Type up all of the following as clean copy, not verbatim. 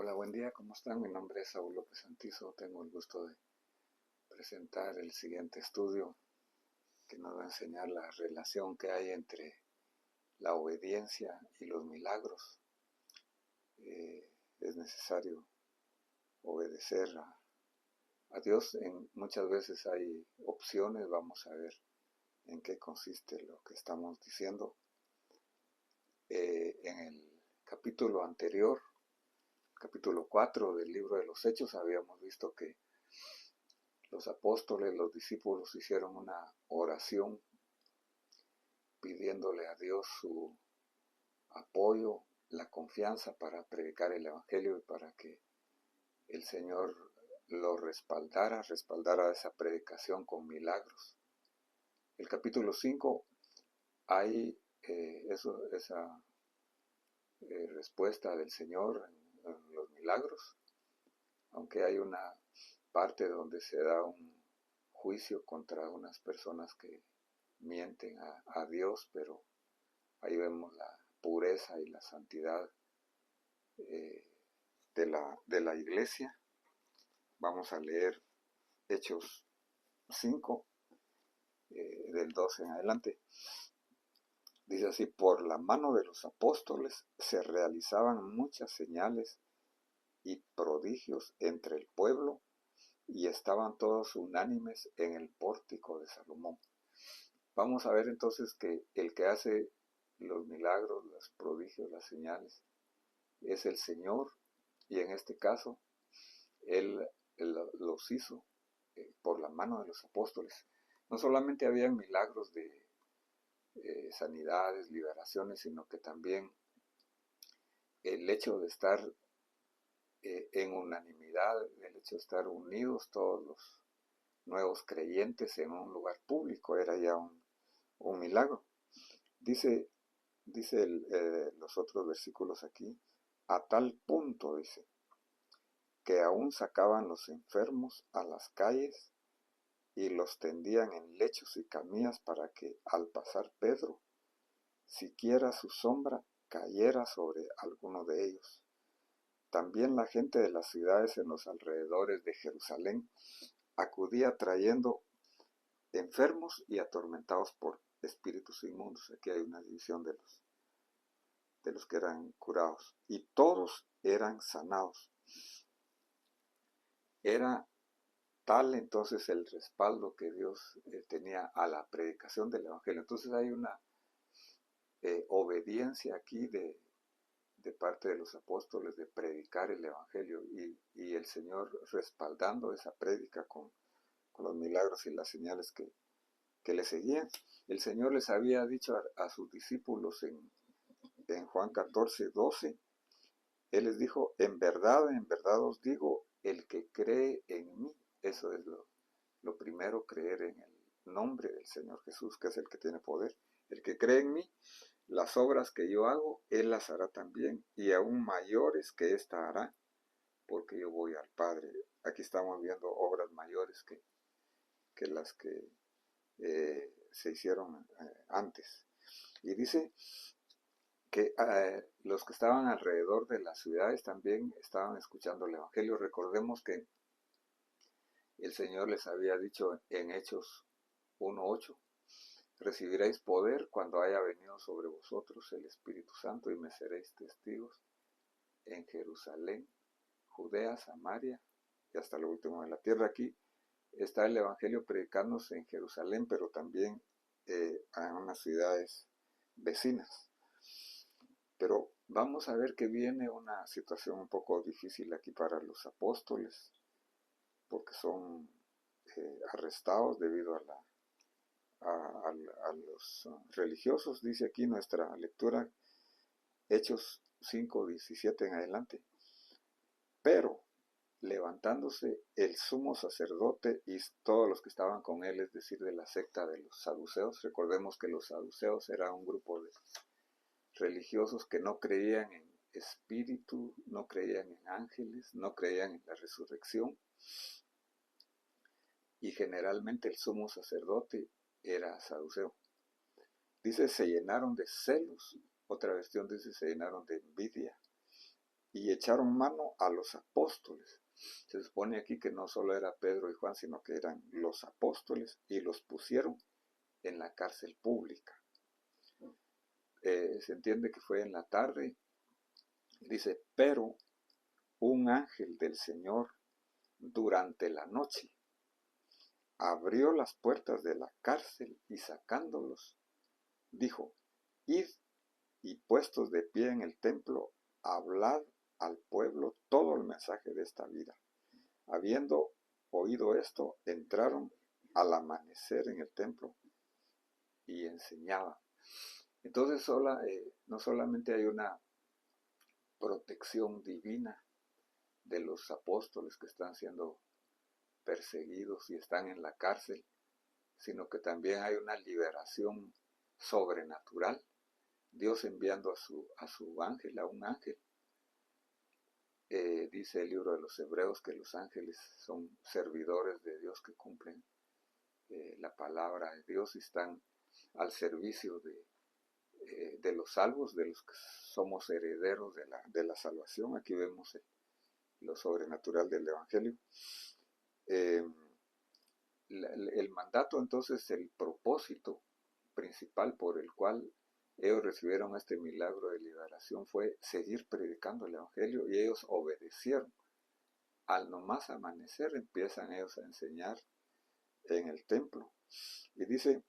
Hola, buen día, ¿cómo están? Mi nombre es Saúl López Santizo. Tengo el gusto de presentar el siguiente estudio que nos va a enseñar la relación que hay entre la obediencia y los milagros. Es necesario obedecer a Dios. Muchas veces hay opciones, vamos a ver en qué consiste lo que estamos diciendo. En el capítulo anterior, capítulo 4 del libro de los Hechos, habíamos visto que los apóstoles, los discípulos hicieron una oración pidiéndole a Dios su apoyo, la confianza para predicar el Evangelio y para que el Señor lo respaldara esa predicación con milagros. El capítulo 5 hay esa respuesta del Señor en los milagros, aunque hay una parte donde se da un juicio contra unas personas que mienten a Dios, pero ahí vemos la pureza y la santidad de la iglesia. Vamos a leer Hechos 5, del 12 en adelante. Dice así: por la mano de los apóstoles se realizaban muchas señales y prodigios entre el pueblo, y estaban todos unánimes en el pórtico de Salomón. Vamos a ver entonces que el que hace los milagros, los prodigios, las señales, es el Señor, y en este caso Él los hizo por la mano de los apóstoles. No solamente habían milagros de sanidades, liberaciones, sino que también el hecho de estar en unanimidad, el hecho de estar unidos todos los nuevos creyentes en un lugar público, era ya un milagro. Dice los otros versículos aquí, a tal punto, dice, que aún sacaban los enfermos a las calles y los tendían en lechos y camillas para que, al pasar Pedro, siquiera su sombra cayera sobre alguno de ellos. También la gente de las ciudades en los alrededores de Jerusalén acudía trayendo enfermos y atormentados por espíritus inmundos. Aquí hay una división de los que eran curados, y todos eran sanados. Era tal entonces el respaldo que Dios tenía a la predicación del Evangelio. Entonces hay una obediencia aquí de parte de los apóstoles de predicar el Evangelio, y el Señor respaldando esa prédica con los milagros y las señales que le seguían. El Señor les había dicho a sus discípulos en Juan 14:12, Él les dijo: en verdad os digo, el que cree en mí, eso es lo primero, creer en el nombre del Señor Jesús, que es el que tiene poder. El que cree en mí, las obras que yo hago, Él las hará también, y aún mayores que ésta hará, porque yo voy al Padre. Aquí estamos viendo obras mayores que las que se hicieron antes. Y dice que los que estaban alrededor de las ciudades también estaban escuchando el Evangelio. Recordemos que el Señor les había dicho en Hechos 1:8, recibiréis poder cuando haya venido sobre vosotros el Espíritu Santo, y me seréis testigos en Jerusalén, Judea, Samaria y hasta lo último de la tierra. Aquí está el Evangelio predicándose en Jerusalén, pero también en unas ciudades vecinas. Pero vamos a ver que viene una situación un poco difícil aquí para los apóstoles, porque son arrestados debido a los religiosos. Dice aquí nuestra lectura, Hechos 5:17 en adelante. Pero levantándose el sumo sacerdote y todos los que estaban con él, es decir, de la secta de los saduceos. Recordemos que los saduceos era un grupo de religiosos que no creían en espíritu, no creían en ángeles, no creían en la resurrección, y generalmente el sumo sacerdote era saduceo. Dice, se llenaron de celos. Otra versión dice, se llenaron de envidia, y echaron mano a los apóstoles. Se supone aquí que no solo era Pedro y Juan, sino que eran los apóstoles, y los pusieron en la cárcel pública. Se entiende que fue en la tarde. Dice, pero un ángel del Señor durante la noche abrió las puertas de la cárcel y sacándolos, dijo, id y puestos de pie en el templo, hablad al pueblo todo el mensaje de esta vida. Habiendo oído esto, entraron al amanecer en el templo y enseñaban. Entonces no solamente hay una protección divina de los apóstoles que están siendo perseguidos y están en la cárcel, sino que también hay una liberación sobrenatural. Dios enviando a su ángel, a un ángel. Dice el libro de los Hebreos que los ángeles son servidores de Dios que cumplen la palabra de Dios y están al servicio de los salvos, de los que somos herederos de la salvación. Aquí vemos lo sobrenatural del Evangelio. El mandato, entonces, el propósito principal por el cual ellos recibieron este milagro de liberación fue seguir predicando el Evangelio, y ellos obedecieron. Al nomás amanecer empiezan ellos a enseñar en el templo. Y dice,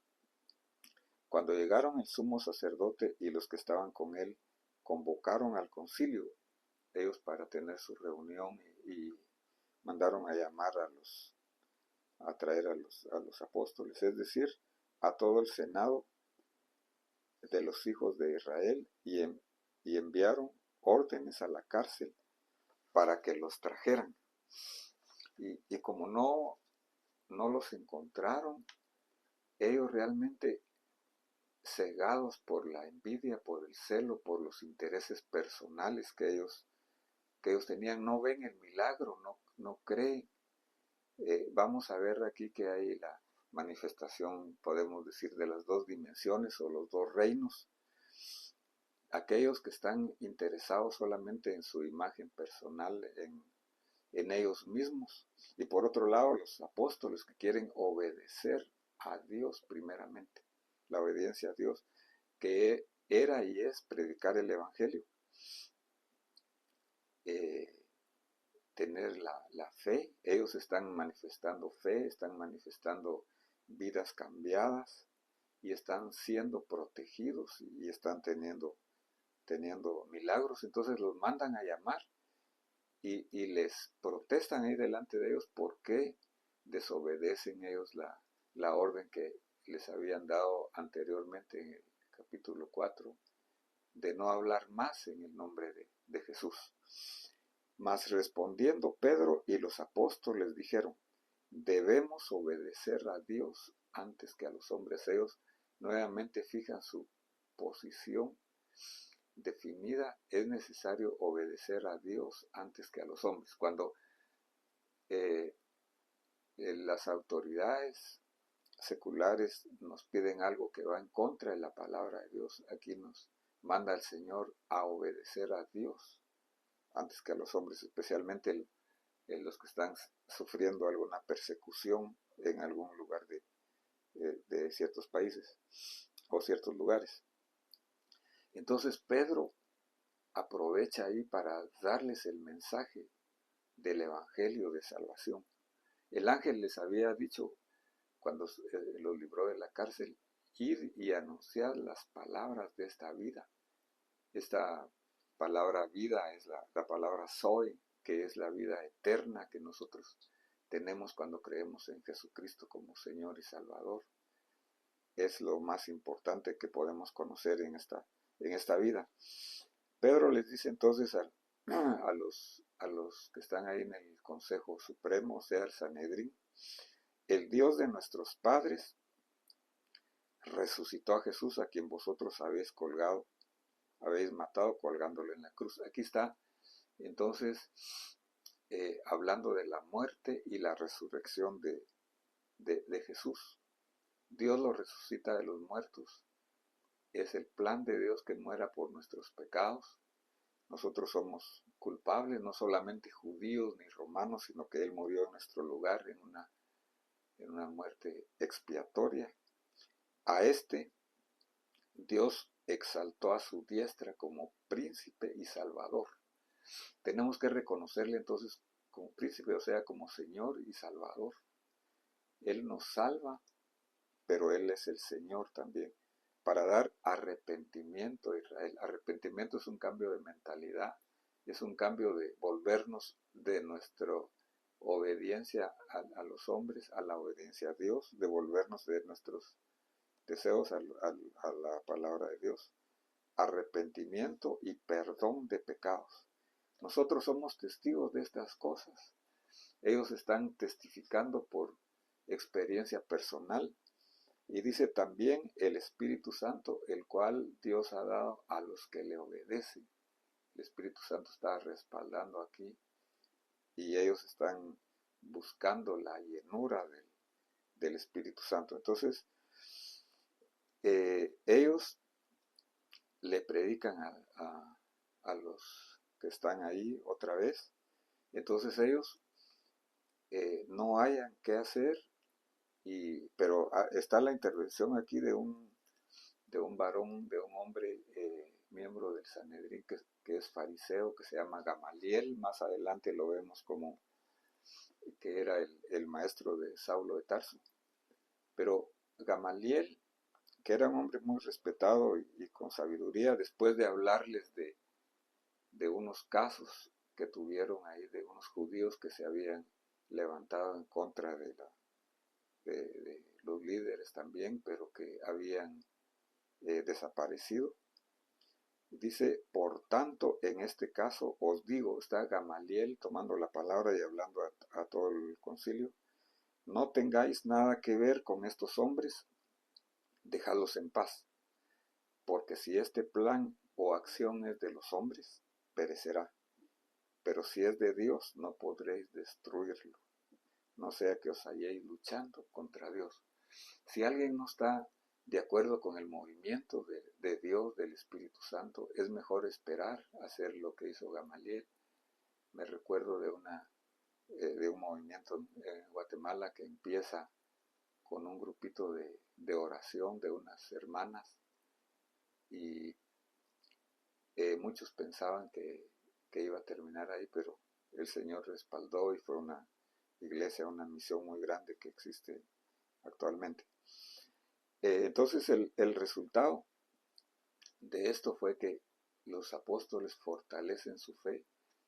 cuando llegaron el sumo sacerdote y los que estaban con él, convocaron al concilio, ellos para tener su reunión, y mandaron a llamar a traer a los apóstoles, es decir, a todo el senado de los hijos de Israel, y enviaron órdenes a la cárcel para que los trajeran. Y como no los encontraron, ellos realmente cegados por la envidia, por el celo, por los intereses personales que ellos tenían, no ven el milagro, no creen. Vamos a ver aquí que hay la manifestación, podemos decir, de las dos dimensiones o los dos reinos. Aquellos que están interesados solamente en su imagen personal, en ellos mismos. Y por otro lado, los apóstoles que quieren obedecer a Dios primeramente. La obediencia a Dios, que era y es predicar el Evangelio. Tener la fe. Ellos están manifestando fe, están manifestando vidas cambiadas y están siendo protegidos y están teniendo milagros. Entonces los mandan a llamar y les protestan ahí delante de ellos porque desobedecen ellos la orden que les habían dado anteriormente en el capítulo 4 de no hablar más en el nombre de Jesús. Mas respondiendo Pedro y los apóstoles dijeron, debemos obedecer a Dios antes que a los hombres. Ellos nuevamente fijan su posición definida, es necesario obedecer a Dios antes que a los hombres. Cuando las autoridades seculares nos piden algo que va en contra de la palabra de Dios, aquí nos manda el Señor a obedecer a Dios antes que a los hombres, especialmente los que están sufriendo alguna persecución en algún lugar de ciertos países o ciertos lugares. Entonces Pedro aprovecha ahí para darles el mensaje del Evangelio de salvación. El ángel les había dicho, cuando los libró de la cárcel, ir y anunciar las palabras de esta vida. Esta palabra vida es la palabra zoe, que es la vida eterna que nosotros tenemos cuando creemos en Jesucristo como Señor y Salvador. Es lo más importante que podemos conocer en esta vida. Pedro les dice entonces a los que están ahí en el Consejo Supremo, o sea, el Sanedrín, el Dios de nuestros padres resucitó a Jesús, a quien vosotros habéis matado colgándolo en la cruz. Aquí está entonces hablando de la muerte y la resurrección de Jesús. Dios lo resucita de los muertos. Es el plan de Dios que muera por nuestros pecados nosotros somos culpables, no solamente judíos ni romanos, sino que Él murió en nuestro lugar en una muerte expiatoria. A este Dios exaltó a su diestra como príncipe y salvador. Tenemos que reconocerle entonces como príncipe, o sea, como Señor y Salvador. Él nos salva, pero Él es el Señor también, para dar arrepentimiento a Israel. Arrepentimiento es un cambio de mentalidad, es un cambio de volvernos de nuestra obediencia a los hombres, a la obediencia a Dios, de volvernos de nuestros deseos a la palabra de Dios. Arrepentimiento y perdón de pecados. Nosotros somos testigos de estas cosas. Ellos están testificando por experiencia personal. Y dice también el Espíritu Santo, el cual Dios ha dado a los que le obedecen. El Espíritu Santo está respaldando aquí y ellos están buscando la llenura del Espíritu Santo. Entonces, ellos le predican a los que están ahí otra vez. Entonces ellos no hayan qué hacer, pero está la intervención aquí de un varón, de un hombre miembro del Sanedrín que es fariseo, que se llama Gamaliel. Más adelante lo vemos como que era el maestro de Saulo de Tarso. Pero Gamaliel, que era un hombre muy respetado y con sabiduría, después de hablarles de unos casos que tuvieron ahí, de unos judíos que se habían levantado en contra de los líderes también, pero que habían desaparecido. Dice, por tanto, en este caso os digo, está Gamaliel tomando la palabra y hablando a todo el concilio, no tengáis nada que ver con estos hombres, dejadlos en paz, porque si este plan o acción es de los hombres, perecerá, pero si es de Dios, no podréis destruirlo, no sea que os halléis luchando contra Dios. Si alguien no está de acuerdo con el movimiento de Dios, del Espíritu Santo, es mejor esperar a hacer lo que hizo Gamaliel. Me recuerdo de un movimiento en Guatemala que empieza con un grupito de oración de unas hermanas y muchos pensaban que iba a terminar ahí, pero el Señor respaldó y fue una iglesia, una misión muy grande que existe actualmente. Entonces el resultado de esto fue que los apóstoles fortalecen su fe.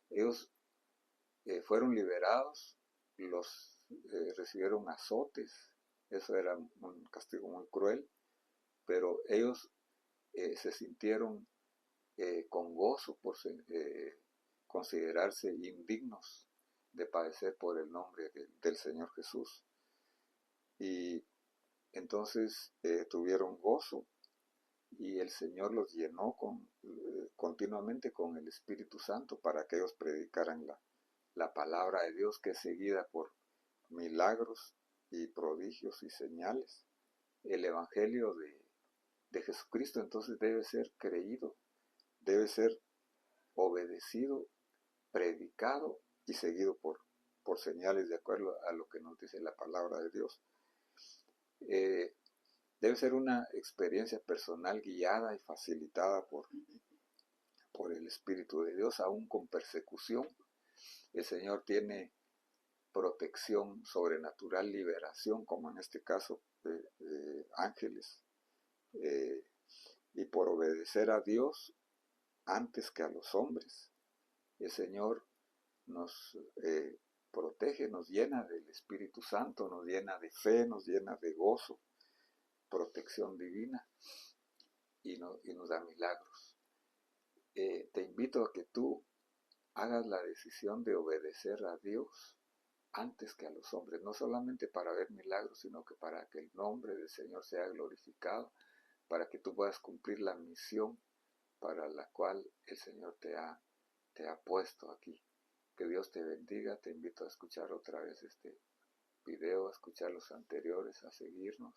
Ellos fueron liberados, recibieron azotes, eso era un castigo muy cruel, pero ellos se sintieron con gozo por considerarse indignos de padecer por el nombre del Señor Jesús. Y entonces tuvieron gozo y el Señor los llenó continuamente con el Espíritu Santo para que ellos predicaran la palabra de Dios, que es seguida por milagros y prodigios y señales. El Evangelio de Jesucristo entonces debe ser creído, debe ser obedecido, predicado y seguido por señales de acuerdo a lo que nos dice la palabra de Dios. Debe ser una experiencia personal guiada y facilitada por el Espíritu de Dios, aún con persecución. El Señor tiene protección sobrenatural, liberación, como en este caso ángeles, y por obedecer a Dios antes que a los hombres, el Señor nos protege, nos llena del Espíritu Santo, nos llena de fe, nos llena de gozo, protección divina y nos da milagros. Te invito a que tú hagas la decisión de obedecer a Dios antes que a los hombres, no solamente para ver milagros, sino que para que el nombre del Señor sea glorificado, para que tú puedas cumplir la misión para la cual el Señor te ha puesto aquí. Que Dios te bendiga. Te invito a escuchar otra vez este video, a escuchar los anteriores, a seguirnos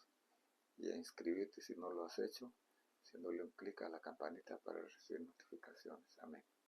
y a inscribirte si no lo has hecho, haciéndole un clic a la campanita para recibir notificaciones. Amén.